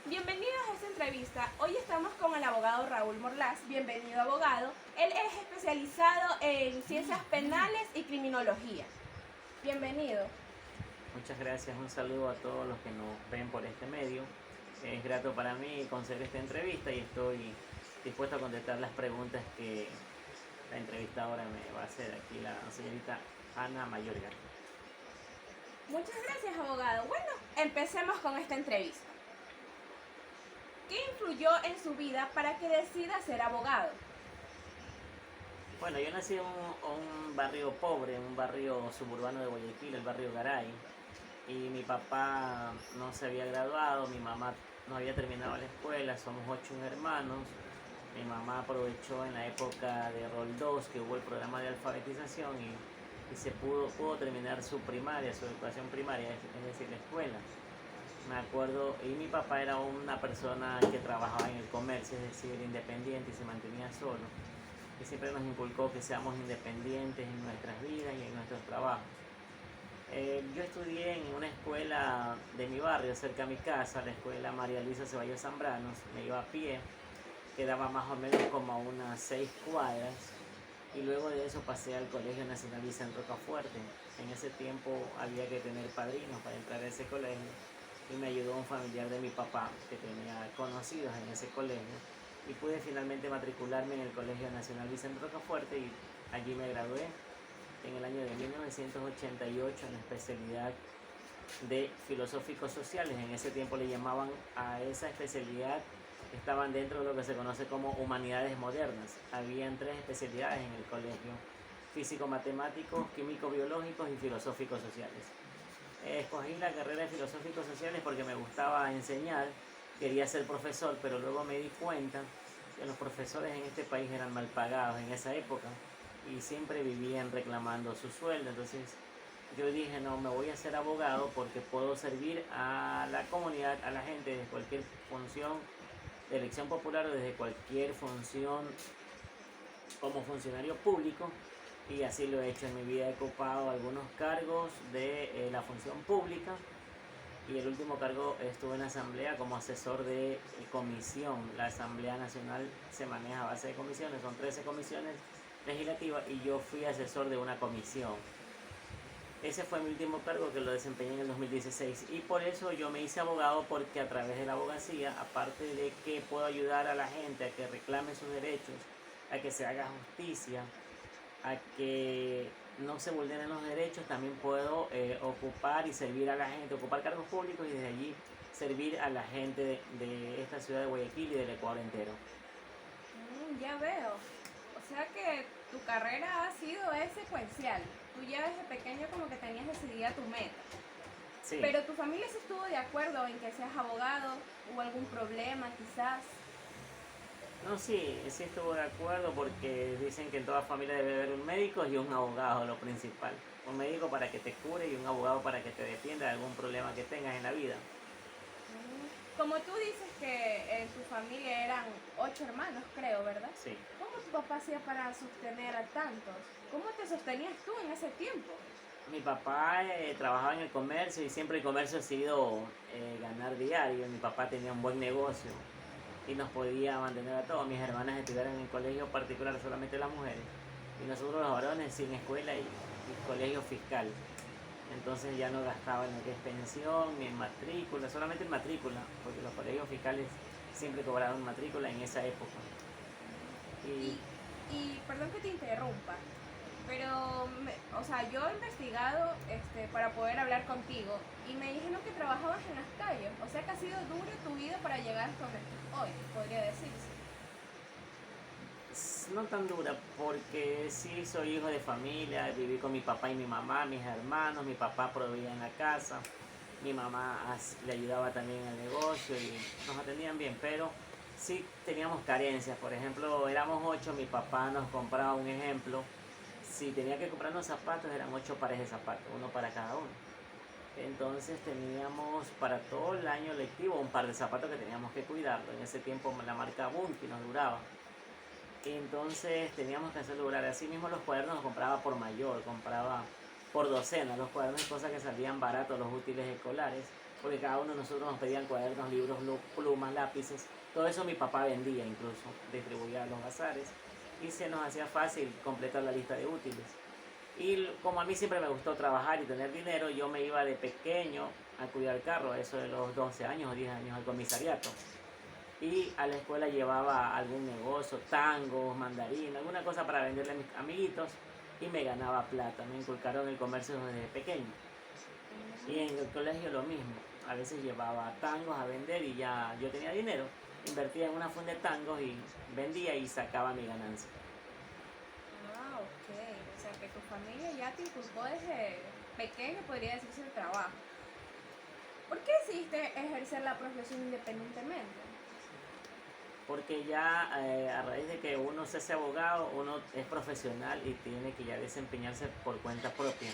Bienvenidos a esta entrevista. Hoy estamos con el abogado Raúl Morlás. Bienvenido, abogado. Él es especializado en ciencias penales y criminología. Bienvenido. Muchas gracias, un saludo a todos los que nos ven por este medio. Es grato para mí conceder esta entrevista y estoy dispuesto a contestar las preguntas que la entrevistadora me va a hacer aquí, la señorita Ana Mayorga. Muchas gracias, abogado. Bueno, empecemos con esta entrevista. ¿Qué influyó en su vida para que decida ser abogado? Bueno, yo nací en un barrio pobre, un barrio suburbano de Guayaquil, el barrio Garay, y mi papá no se había graduado, mi mamá no había terminado la escuela, somos 8 hermanos. Mi mamá aprovechó en la época de Rol 2, que hubo el programa de alfabetización, y se pudo terminar su primaria, su educación primaria, es decir, la escuela. Me acuerdo, y mi papá era una persona que trabajaba en el comercio, es decir, independiente, y se mantenía solo. Y siempre nos inculcó que seamos independientes en nuestras vidas y en nuestros trabajos. Yo estudié en una escuela de mi barrio, cerca de mi casa, la escuela María Luisa Ceballos Zambranos. Me iba a pie, quedaba más o menos como a unas 6 cuadras. Y luego de eso pasé al Colegio Nacional Vicente Rocafuerte. En ese tiempo había que tener padrinos para entrar a ese colegio, y me ayudó un familiar de mi papá que tenía conocidos en ese colegio, y pude finalmente matricularme en el Colegio Nacional Vicente Rocafuerte, y allí me gradué en el año de 1988 en la especialidad de filosóficos sociales. En ese tiempo le llamaban a esa especialidad, estaban dentro de lo que se conoce como humanidades modernas. Habían 3 especialidades en el colegio: físico-matemáticos, químico-biológicos y filosóficos sociales. Escogí la carrera de filosóficos sociales porque me gustaba enseñar, quería ser profesor, pero luego me di cuenta que los profesores en este país eran mal pagados en esa época y siempre vivían reclamando su sueldo. Entonces yo dije, no, me voy a hacer abogado porque puedo servir a la comunidad, a la gente, desde cualquier función de elección popular o desde cualquier función como funcionario público. Y así lo he hecho en mi vida. He ocupado algunos cargos de la función pública, y el último cargo estuve en la asamblea como asesor de comisión. La Asamblea Nacional se maneja a base de comisiones, son 13 comisiones legislativas y yo fui asesor de una comisión. Ese fue mi último cargo, que lo desempeñé en el 2016, y por eso yo me hice abogado, porque a través de la abogacía, aparte de que puedo ayudar a la gente a que reclame sus derechos, a que se haga justicia, a que no se vulneren los derechos, también puedo ocupar y servir a la gente, ocupar cargos públicos y desde allí servir a la gente de esta ciudad de Guayaquil y del Ecuador entero. Ya veo. O sea que tu carrera ha sido secuencial. Tú ya desde pequeño como que tenías decidida tu meta. Sí. Pero tu familia sí estuvo de acuerdo en que seas abogado. ¿Hubo algún problema quizás? No, sí estuvo de acuerdo, porque dicen que en toda familia debe haber un médico y un abogado, lo principal. Un médico para que te cure y un abogado para que te defienda de algún problema que tengas en la vida. Como tú dices que en tu familia eran 8 hermanos, creo, ¿verdad? Sí. ¿Cómo tu papá hacía para sostener a tantos? ¿Cómo te sostenías tú en ese tiempo? Mi papá trabajaba en el comercio, y siempre el comercio ha sido ganar diario. Mi papá tenía un buen negocio y nos podía mantener a todos. Mis hermanas estudiaron en colegio particular, solamente las mujeres, y nosotros los varones sin escuela y colegio fiscal. Entonces ya no gastaba en lo que es pensión ni en matrícula, solamente en matrícula, porque los colegios fiscales siempre cobraban matrícula en esa época. Y perdón que te interrumpa, pero, o sea, yo he investigado para poder hablar contigo y me dijeron que trabajabas en las calles. O sea que ha sido dura tu vida para llegar hasta donde estás hoy, podría decirse. No tan dura, porque sí soy hijo de familia, viví con mi papá y mi mamá, mis hermanos. Mi papá proveía en la casa, mi mamá le ayudaba también en el negocio y nos atendían bien, pero sí teníamos carencias. Por ejemplo, éramos 8, mi papá nos compraba, un ejemplo, si tenía que comprarnos zapatos, eran 8 pares de zapatos, uno para cada uno. Entonces teníamos para todo el año lectivo un par de zapatos que teníamos que cuidarlo. En ese tiempo la marca Bunky nos duraba. Entonces teníamos que hacerlo durar. Así mismo los cuadernos los compraba por mayor, compraba por docena los cuadernos, cosas que salían baratos, los útiles escolares. porque cada uno de nosotros nos pedían cuadernos, libros, plumas, lápices. Todo eso mi papá vendía incluso, distribuía a los bazares y se nos hacía fácil completar la lista de útiles. Y como a mí siempre me gustó trabajar y tener dinero, yo me iba de pequeño a cuidar carro, eso de los 12 años o 10 años al comisariato. Y a la escuela llevaba algún negocio, tangos, mandarina, alguna cosa para venderle a mis amiguitos y me ganaba plata. Me inculcaron el comercio desde pequeño. Y en el colegio lo mismo. A veces llevaba tangos a vender y ya yo tenía dinero. Invertía en una funda de tangos y vendía y sacaba mi ganancia. Ah, ok. O sea, que tu familia ya te inculcó desde pequeño, podría decirse, el trabajo. ¿Por qué decidiste ejercer la profesión independientemente? Porque ya a raíz de que uno se hace abogado, uno es profesional y tiene que ya desempeñarse por cuenta propia.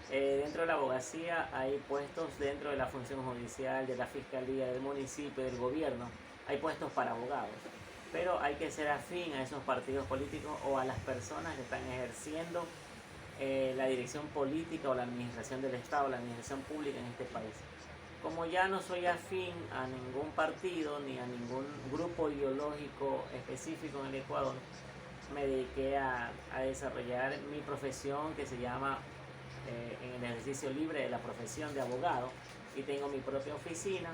Dentro de la abogacía hay puestos dentro de la función judicial, de la fiscalía, del municipio, del gobierno. Hay puestos para abogados, pero hay que ser afín a esos partidos políticos o a las personas que están ejerciendo la dirección política o la administración del Estado, la administración pública en este país. Como ya no soy afín a ningún partido ni a ningún grupo ideológico específico en el Ecuador, me dediqué a desarrollar mi profesión que se llama en el ejercicio libre de la profesión de abogado, y tengo mi propia oficina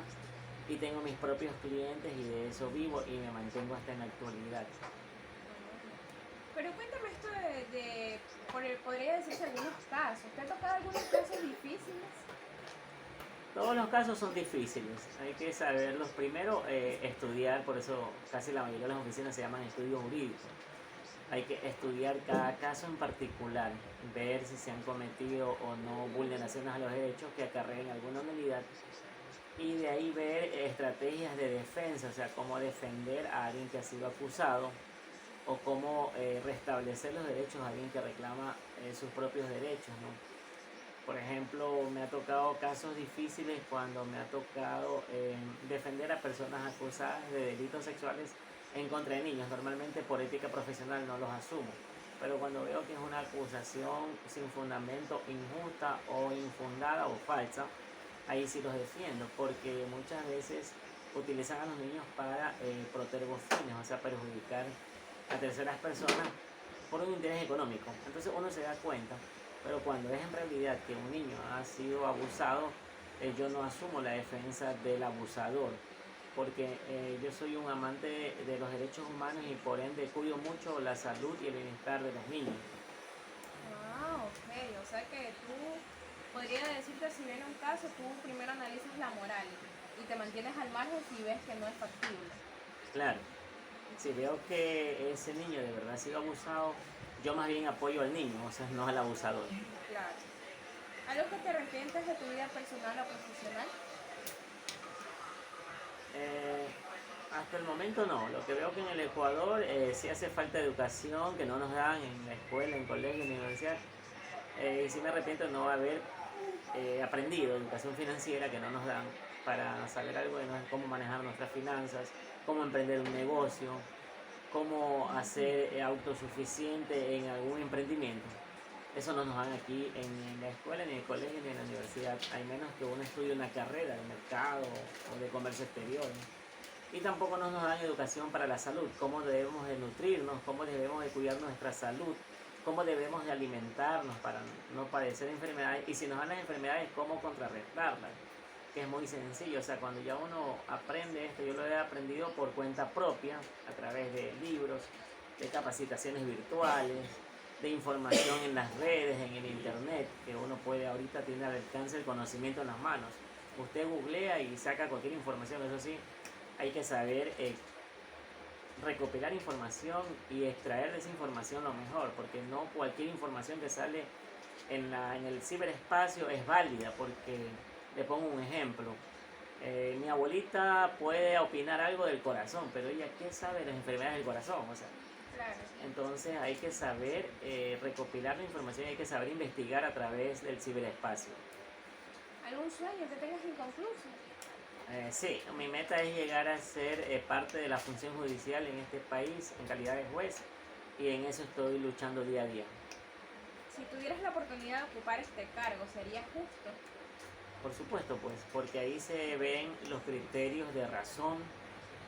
y tengo mis propios clientes y de eso vivo y me mantengo hasta en la actualidad. Pero cuéntame esto podría decirse algunos casos. ¿Te ha tocado algunos casos difíciles? Todos los casos son difíciles, hay que saberlos. Primero, estudiar, por eso casi la mayoría de las oficinas se llaman estudios jurídicos. Hay que estudiar cada caso en particular, ver si se han cometido o no vulneraciones a los derechos que acarreen alguna nulidad, y de ahí ver estrategias de defensa, o sea, cómo defender a alguien que ha sido acusado o cómo restablecer los derechos a alguien que reclama sus propios derechos, ¿no? Por ejemplo, me ha tocado casos difíciles cuando me ha tocado defender a personas acusadas de delitos sexuales en contra de niños. Normalmente por ética profesional no los asumo, pero cuando veo que es una acusación sin fundamento, injusta o infundada o falsa, ahí sí los defiendo, porque muchas veces utilizan a los niños para protervos fines, o sea, perjudicar a terceras personas por un interés económico. Entonces uno se da cuenta, pero cuando es en realidad que un niño ha sido abusado, yo no asumo la defensa del abusador, porque yo soy un amante de los derechos humanos y por ende cuido mucho la salud y el bienestar de los niños. Ah, ok. O sea que tú, podría decirte, si viene un caso, tú primero analizas la moral y te mantienes al margen si ves que no es factible. Claro, si veo que ese niño de verdad ha sido abusado, yo más bien apoyo al niño, o sea, no al abusador. Claro. ¿Algo que te arrepientes de tu vida personal o profesional? Eh, Hasta el momento no. Lo que veo que en el Ecuador sí hace falta educación que no nos dan en la escuela, en colegio, en la universidad. Y sí me arrepiento de no haber aprendido educación financiera que no nos dan para saber algo de cómo manejar nuestras finanzas, cómo emprender un negocio, cómo hacer autosuficiente en algún emprendimiento. Eso no nos dan aquí en la escuela, ni en el colegio, ni en la universidad, al menos que uno estudie una carrera de mercado o de comercio exterior, ¿no? Y tampoco nos dan educación para la salud, cómo debemos de nutrirnos, cómo debemos de cuidar nuestra salud, cómo debemos de alimentarnos para no padecer enfermedades, y si nos dan las enfermedades, cómo contrarrestarlas, que es muy sencillo. O sea, cuando ya uno aprende esto, yo lo he aprendido por cuenta propia, a través de libros, de capacitaciones virtuales, de información en las redes, en el internet, que uno puede ahorita tener al alcance el conocimiento en las manos. Usted googlea y saca cualquier información. Eso sí, hay que saber recopilar información y extraer de esa información lo mejor, porque no cualquier información que sale en el ciberespacio es válida. Porque le pongo un ejemplo. Mi abuelita puede opinar algo del corazón, pero ella, ¿qué sabe de las enfermedades del corazón? O sea, Claro. entonces hay que saber recopilar la información y hay que saber investigar a través del ciberespacio. ¿Algún sueño que tengas inconcluso? Sí, mi meta es llegar a ser parte de la función judicial en este país en calidad de juez, y en eso estoy luchando día a día. Si tuvieras la oportunidad de ocupar este cargo, ¿sería justo? Por supuesto, pues, porque ahí se ven los criterios de razón,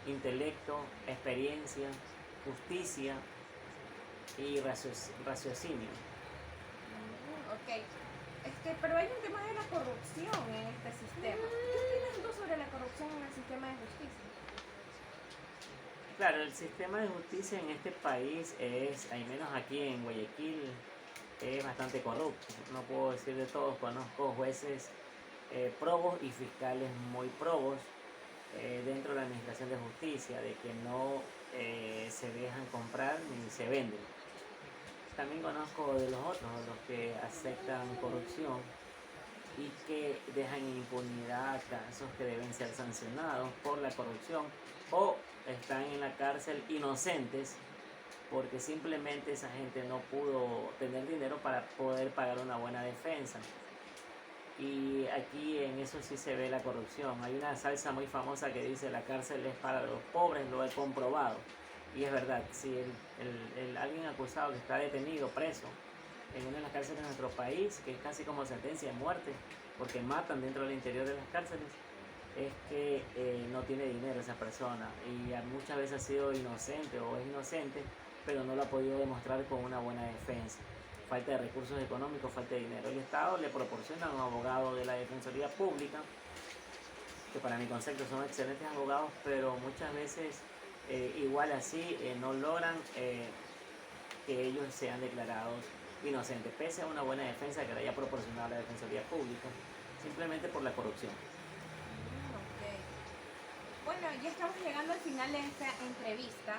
intelecto, experiencia, justicia y raciocinio. Ok. Pero hay un tema de la corrupción en este sistema. ¿Qué opinas tú sobre la corrupción en el sistema de justicia? Claro, el sistema de justicia en este país es, al menos aquí en Guayaquil, es bastante corrupto. No puedo decir de todos, conozco jueces probos y fiscales muy probos dentro de la administración de justicia, de que no se dejan comprar ni se venden. También conozco de los otros, los que aceptan corrupción y que dejan en impunidad casos que deben ser sancionados por la corrupción o están en la cárcel inocentes porque simplemente esa gente no pudo tener dinero para poder pagar una buena defensa. Y aquí en eso sí se ve la corrupción. Hay una salsa muy famosa que dice la cárcel es para los pobres, lo he comprobado. Y es verdad, si alguien acusado que está detenido, preso, en una de las cárceles de nuestro país, que es casi como sentencia de muerte, porque matan dentro del interior de las cárceles, es que no tiene dinero esa persona y muchas veces ha sido inocente o es inocente, pero no lo ha podido demostrar con una buena defensa. Falta de recursos económicos, falta de dinero. El Estado le proporciona a un abogado de la Defensoría Pública, que para mi concepto son excelentes abogados, pero muchas veces igual así no logran que ellos sean declarados inocentes, pese a una buena defensa que le haya proporcionado la Defensoría Pública, simplemente por la corrupción. Ok. Bueno, ya estamos llegando al final de esta entrevista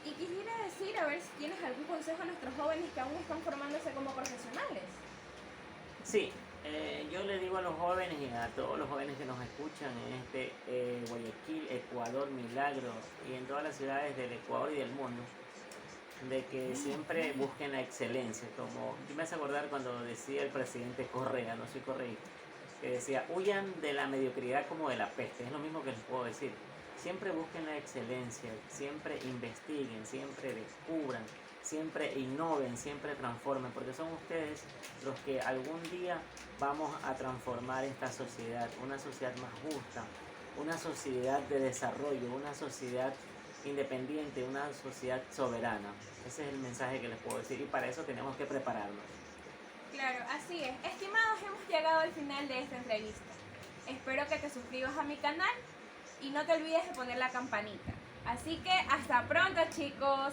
y quisiera decir, a ver si tienes algún consejo a nuestros jóvenes que aún están formándose como profesionales. Sí, yo le digo a los jóvenes y a todos los jóvenes que nos escuchan en este Guayaquil, Ecuador, Milagro y en todas las ciudades del Ecuador y del mundo, de que siempre busquen la excelencia. Como me hace acordar cuando decía el presidente Correa, no soy correísta, que decía, huyan de la mediocridad como de la peste. Es lo mismo que les puedo decir. Siempre busquen la excelencia, siempre investiguen, siempre descubran, siempre innoven, siempre transformen, porque son ustedes los que algún día vamos a transformar esta sociedad, una sociedad más justa, una sociedad de desarrollo, una sociedad independiente, una sociedad soberana. Ese es el mensaje que les puedo decir y para eso tenemos que prepararnos. Claro, así es. Estimados, hemos llegado al final de esta entrevista. Espero que te suscribas a mi canal y no te olvides de poner la campanita. Así que hasta pronto, chicos.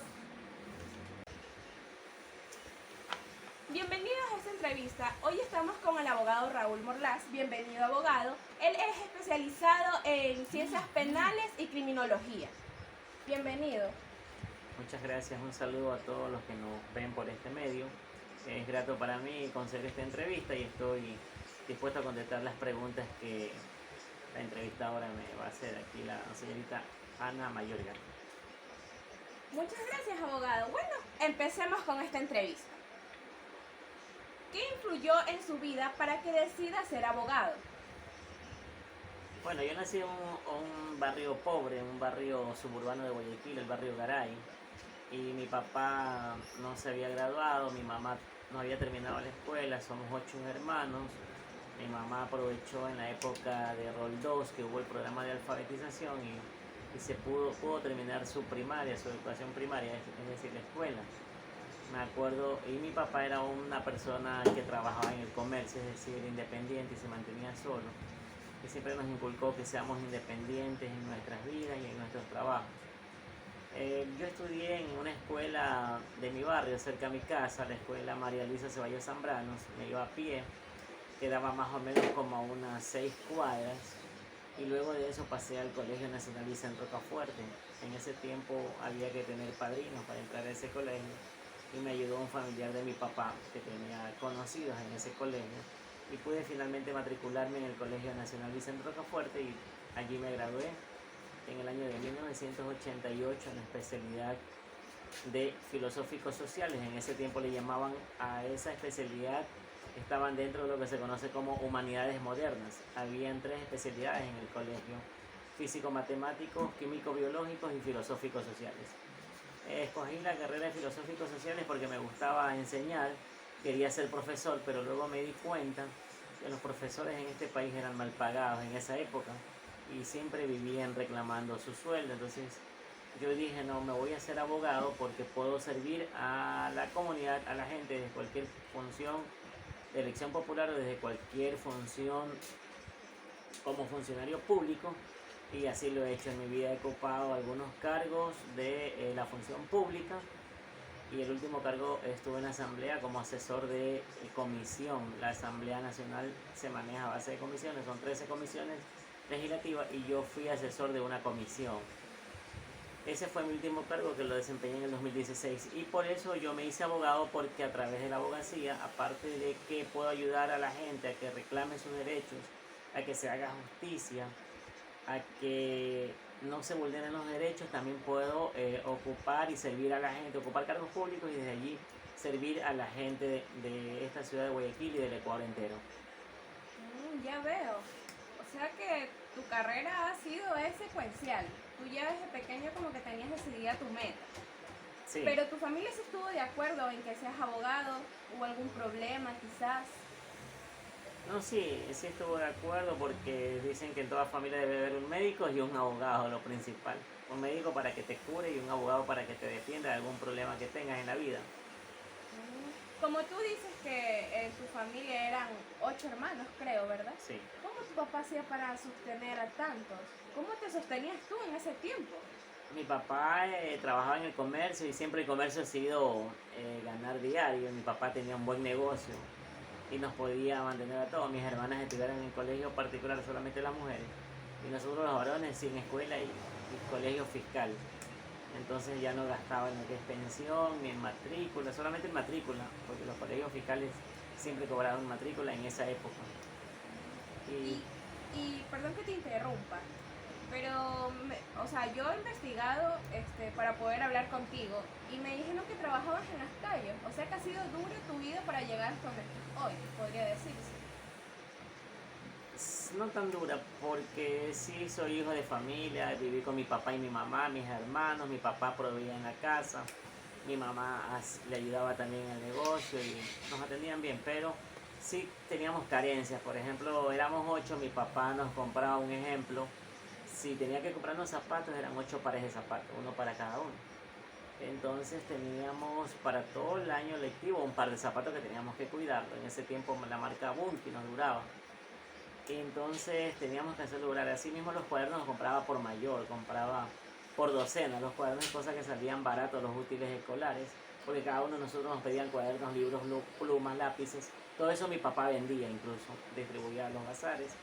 Bienvenidos a esta entrevista. Hoy estamos con el abogado Raúl Morlás. Bienvenido, abogado. Él es especializado en ciencias penales y criminología. Bienvenido. Muchas gracias, un saludo a todos los que nos ven por este medio. Es grato para mí conceder esta entrevista y estoy dispuesto a contestar las preguntas que la entrevistadora me va a hacer aquí, la señorita Ana Mayorga. Muchas gracias, abogado. Bueno, empecemos con esta entrevista. ¿Qué influyó en su vida para que decida ser abogado? Bueno, yo nací en un barrio pobre, en un barrio suburbano de Guayaquil, el barrio Garay, y mi papá no se había graduado, mi mamá no había terminado la escuela, somos 8 hermanos. Mi mamá aprovechó en la época de Rol 2, que hubo el programa de alfabetización, y se pudo terminar su primaria, su educación primaria, es decir, la escuela. Me acuerdo, y mi papá era una persona que trabajaba en el comercio, es decir, independiente y se mantenía solo. Y siempre nos inculcó que seamos independientes en nuestras vidas y en nuestros trabajos. Yo estudié en una escuela de mi barrio, cerca de mi casa, la escuela María Luisa Ceballos Zambranos. Me iba a pie, quedaba más o menos como a unas 6 cuadras. Y luego de eso pasé al Colegio Nacional Vicente Rocafuerte. En ese tiempo había que tener padrinos para entrar a ese colegio. Y me ayudó un familiar de mi papá que tenía conocidos en ese colegio. Y pude finalmente matricularme en el Colegio Nacional Vicente Rocafuerte y allí me gradué en el año de 1988 en la especialidad de filosóficos sociales. En ese tiempo le llamaban a esa especialidad, estaban dentro de lo que se conoce como humanidades modernas. Habían 3 especialidades en el colegio: físico-matemáticos, químico-biológicos y filosóficos sociales. Escogí la carrera de filosóficos sociales porque me gustaba enseñar, quería ser profesor, pero luego me di cuenta que los profesores en este país eran mal pagados en esa época y siempre vivían reclamando su sueldo. Entonces yo dije, no, me voy a hacer abogado porque puedo servir a la comunidad, a la gente desde cualquier función de elección popular o desde cualquier función como funcionario público, y así lo he hecho en mi vida. He ocupado algunos cargos de la función pública y el último cargo estuve en la asamblea como asesor de comisión. La Asamblea Nacional se maneja a base de comisiones, son 13 comisiones legislativas y yo fui asesor de una comisión. Ese fue mi último cargo, que lo desempeñé en el 2016, y por eso yo me hice abogado, porque a través de la abogacía, aparte de que puedo ayudar a la gente a que reclame sus derechos, a que se haga justicia, a que no se vulneren los derechos, también puedo ocupar y servir a la gente, ocupar cargos públicos y desde allí servir a la gente de esta ciudad de Guayaquil y del Ecuador entero. Ya veo. O sea que tu carrera ha sido secuencial. Tú ya desde pequeño como que tenías decidida tu meta. Sí. Pero tu familia sí estuvo de acuerdo en que seas abogado. ¿Hubo algún problema quizás? No, sí estuvo de acuerdo, porque dicen que en toda familia debe haber un médico y un abogado, lo principal. Un médico para que te cure y un abogado para que te defienda de algún problema que tengas en la vida. Como tú dices que en tu familia eran 8 hermanos, creo, ¿verdad? Sí. ¿Cómo tu papá hacía para sostener a tantos? ¿Cómo te sostenías tú en ese tiempo? Mi papá trabajaba en el comercio y siempre el comercio ha sido ganar diario. Mi papá tenía un buen negocio y nos podía mantener a todos. Mis hermanas estudiaron en colegio particular, solamente las mujeres, y nosotros los varones sin escuela y colegio fiscal. Entonces ya no gastaba en lo que es pensión ni en matrícula, solamente en matrícula, porque los colegios fiscales siempre cobraban matrícula en esa época. Y perdón que te interrumpa, pero, o sea, yo he investigado para poder hablar contigo y me dijeron que trabajabas en las calles, o sea que ha sido dura tu vida para llegar hasta donde estás hoy, podría decirse. No tan dura, porque sí soy hijo de familia, viví con mi papá y mi mamá, mis hermanos. Mi papá proveía en la casa, mi mamá le ayudaba también en el negocio y nos atendían bien, pero sí teníamos carencias. Por ejemplo, éramos 8, mi papá nos compraba, un ejemplo, si tenía que comprarnos zapatos, eran 8 pares de zapatos, uno para cada uno. Entonces teníamos para todo el año lectivo un par de zapatos que teníamos que cuidarlo. En ese tiempo la marca Bunky nos duraba. Entonces teníamos que hacerlo durar. Así mismo los cuadernos los compraba por mayor, compraba por docena los cuadernos, cosas que salían baratos, los útiles escolares, porque cada uno de nosotros nos pedían cuadernos, libros, plumas, lápices. Todo eso mi papá vendía, incluso distribuía a los bazares,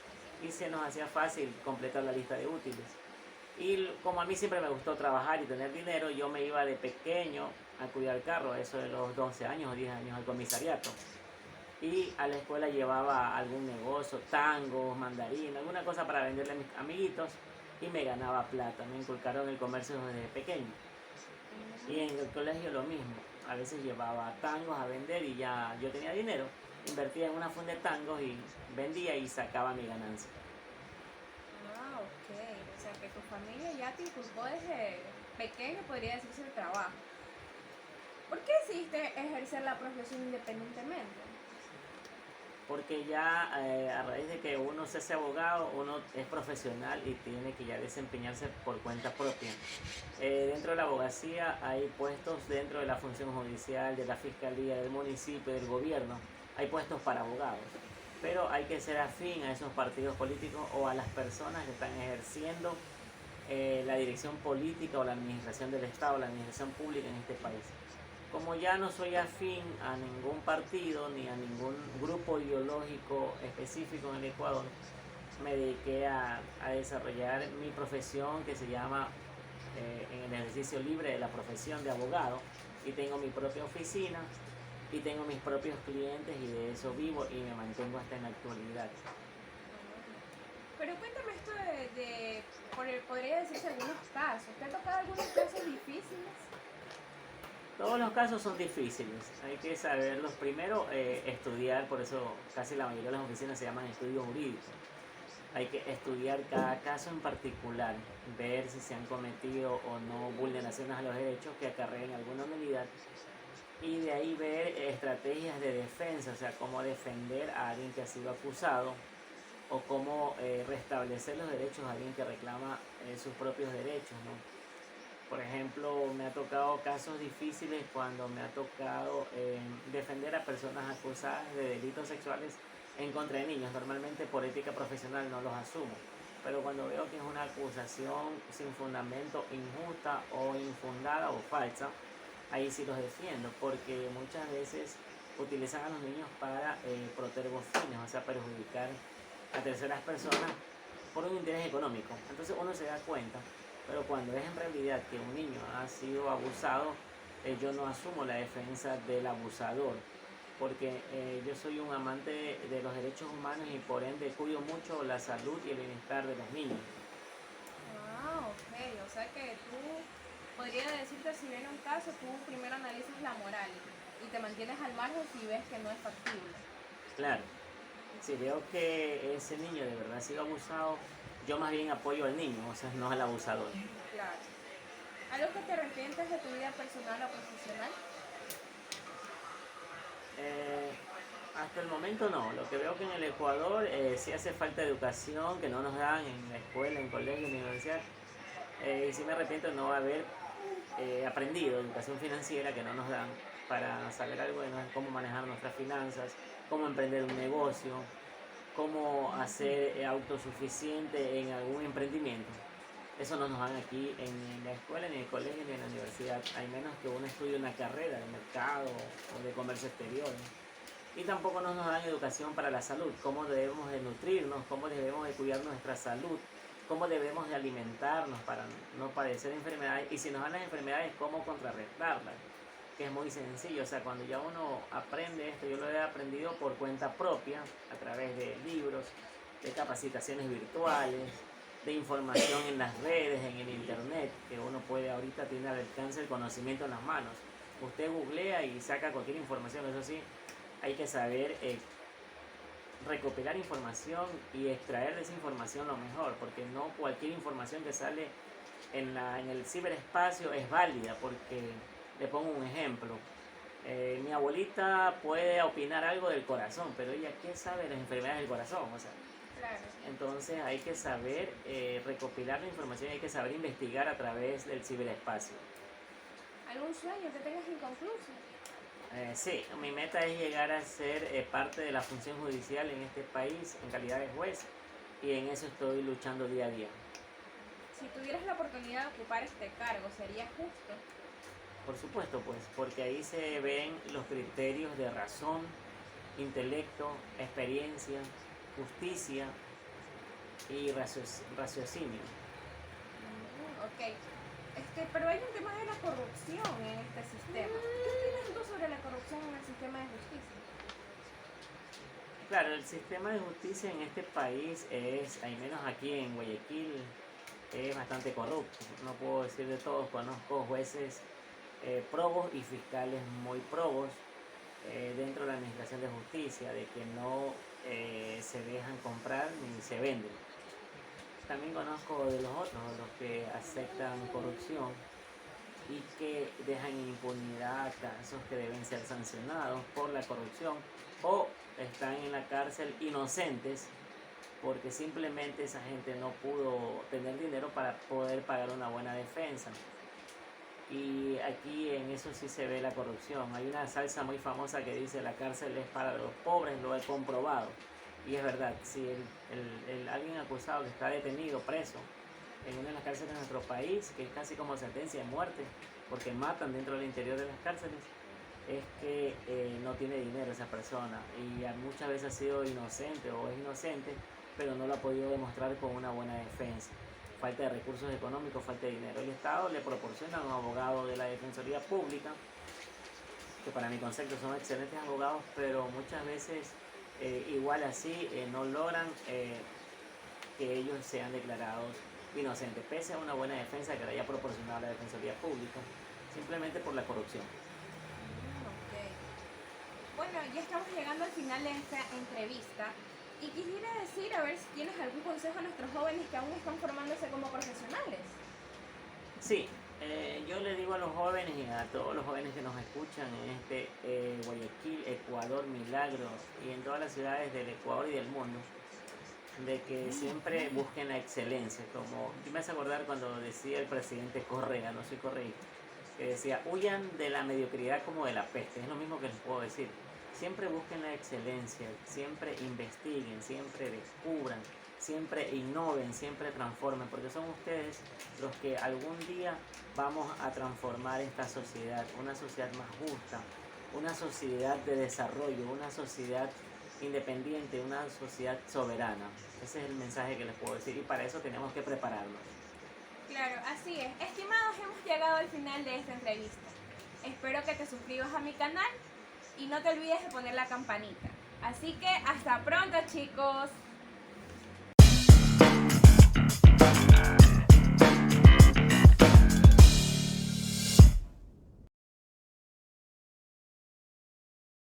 y se nos hacía fácil completar la lista de útiles. Y como a mí siempre me gustó trabajar y tener dinero, yo me iba de pequeño a cuidar el carro, eso de los 12 años o 10 años, al comisariato. Y a la escuela llevaba algún negocio, tangos, mandarina, alguna cosa para venderle a mis amiguitos, y me ganaba plata. Me inculcaron el comercio desde pequeño. Y en el colegio lo mismo. A veces llevaba tangos a vender y ya yo tenía dinero. Invertía en una funda de tangos y vendía y sacaba mi ganancia. Ah, ok. O sea que tu familia ya te inculcó desde pequeño, podría decirse, el trabajo. ¿Por qué decidiste ejercer la profesión independientemente? Porque ya a raíz de que uno se hace abogado, uno es profesional y tiene que ya desempeñarse por cuenta propia. Dentro de la abogacía hay puestos dentro de la función judicial, de la fiscalía, del municipio, del gobierno. Hay puestos para abogados, pero hay que ser afín a esos partidos políticos o a las personas que están ejerciendo la dirección política o la administración del Estado, la administración pública en este país. Como ya no soy afín a ningún partido ni a ningún grupo ideológico específico en el Ecuador, me dediqué a desarrollar mi profesión, que se llama en el ejercicio libre de la profesión de abogado, y tengo mi propia oficina y tengo mis propios clientes y de eso vivo y me mantengo hasta en la actualidad. Pero cuéntame esto podría decirse algunos casos. ¿Te ha tocado algunos casos difíciles? Todos los casos son difíciles, hay que saberlos. Primero, estudiar, por eso casi la mayoría de las oficinas se llaman estudios jurídicos. Hay que estudiar cada caso en particular, ver si se han cometido o no vulneraciones a los derechos que acarreen alguna nulidad, y de ahí ver estrategias de defensa, o sea, cómo defender a alguien que ha sido acusado o cómo restablecer los derechos a alguien que reclama sus propios derechos, ¿no? Por ejemplo, me ha tocado casos difíciles cuando me ha tocado defender a personas acusadas de delitos sexuales en contra de niños. Normalmente por ética profesional no los asumo, pero cuando veo que es una acusación sin fundamento, injusta o infundada o falsa, ahí sí los defiendo, porque muchas veces utilizan a los niños para protervos fines, o sea, perjudicar a terceras personas por un interés económico. Entonces uno se da cuenta, pero cuando es en realidad que un niño ha sido abusado, yo no asumo la defensa del abusador, porque yo soy un amante de los derechos humanos y por ende cuido mucho la salud y el bienestar de los niños. Ah, ok. O sea que tú, podría decirte, si viene un caso, tú primero analizas la moral y te mantienes al margen si ves que no es factible. Claro, si veo que ese niño de verdad ha sido abusado, yo más bien apoyo al niño, o sea, no al abusador. Claro. ¿Algo que te arrepientes de tu vida personal o profesional? Eh, Hasta el momento no. Lo que veo que en el Ecuador sí hace falta educación que no nos dan en la escuela, en colegio, en la universidad. Y sí me arrepiento de no haber aprendido educación financiera que no nos dan para saber algo de cómo manejar nuestras finanzas, cómo emprender un negocio, cómo hacer autosuficiente en algún emprendimiento. Eso no nos dan aquí en la escuela, ni en el colegio, ni en la universidad, al menos que uno estudie una carrera de mercado o de comercio exterior, ¿no? Y tampoco nos dan educación para la salud, cómo debemos de nutrirnos, cómo debemos de cuidar nuestra salud, cómo debemos de alimentarnos para no padecer enfermedades, y si nos dan las enfermedades, cómo contrarrestarlas, que es muy sencillo. O sea, cuando ya uno aprende esto, yo lo he aprendido por cuenta propia, a través de libros, de capacitaciones virtuales, de información en las redes, en el internet, que uno puede ahorita tener al alcance el conocimiento en las manos. Usted googlea y saca cualquier información, eso sí, hay que saber recopilar información y extraer de esa información lo mejor, porque no cualquier información que sale en el ciberespacio es válida, porque le pongo un ejemplo. Mi abuelita puede opinar algo del corazón, pero ella, ¿qué sabe de las enfermedades del corazón? O sea, Claro. entonces hay que saber recopilar la información y hay que saber investigar a través del ciberespacio. ¿Algún sueño que tengas inconcluso? Sí, mi meta es llegar a ser parte de la función judicial en este país en calidad de juez, y en eso estoy luchando día a día. Si tuvieras la oportunidad de ocupar este cargo, ¿sería justo? Por supuesto, pues, porque ahí se ven los criterios de razón, intelecto, experiencia, justicia y raciocinio. Ok. Pero hay un tema de la corrupción en este sistema. ¿Qué opinas tú sobre la corrupción en el sistema de justicia? Claro, el sistema de justicia en este país es, al menos aquí en Guayaquil, es bastante corrupto. No puedo decir de todos, conozco jueces probos y fiscales muy probos dentro de la administración de justicia, de que no se dejan comprar ni se venden. También conozco de los otros, los que aceptan corrupción y que dejan en impunidad casos que deben ser sancionados por la corrupción, o están en la cárcel inocentes porque simplemente esa gente no pudo tener dinero para poder pagar una buena defensa. Y aquí en eso sí se ve la corrupción. Hay una salsa muy famosa que dice: la cárcel es para los pobres, lo he comprobado. Y es verdad, si alguien acusado que está detenido, preso, en una de las cárceles de nuestro país, que es casi como sentencia de muerte, porque matan dentro del interior de las cárceles, es que no tiene dinero esa persona, y muchas veces ha sido inocente o es inocente, pero no lo ha podido demostrar con una buena defensa. Falta de recursos económicos, falta de dinero. El Estado le proporciona a un abogado de la Defensoría Pública, que para mi concepto son excelentes abogados, pero muchas veces igual así no logran que ellos sean declarados inocentes, pese a una buena defensa que le haya proporcionado la Defensoría Pública, simplemente por la corrupción. Ok. Bueno, ya estamos llegando al final de esta entrevista y quisiera decir, a ver si tienes algún consejo a nuestros jóvenes que aún están formándose como profesionales. Sí, yo le digo a los jóvenes y a todos los jóvenes que nos escuchan en Guayaquil, Ecuador, Milagro y en todas las ciudades del Ecuador y del mundo, de que siempre busquen la excelencia. Como yo me hace acordar cuando decía el presidente Correa, no soy correísta, que decía, huyan de la mediocridad como de la peste. Es lo mismo que les puedo decir. Siempre busquen la excelencia, siempre investiguen, siempre descubran, siempre innoven, siempre transformen, porque son ustedes los que algún día vamos a transformar esta sociedad, una sociedad más justa, una sociedad de desarrollo, una sociedad independiente, una sociedad soberana. Ese es el mensaje que les puedo decir y para eso tenemos que prepararnos. Claro, así es. Estimados, hemos llegado al final de esta entrevista. Espero que te suscribas a mi canal y no te olvides de poner la campanita. Así que hasta pronto, chicos.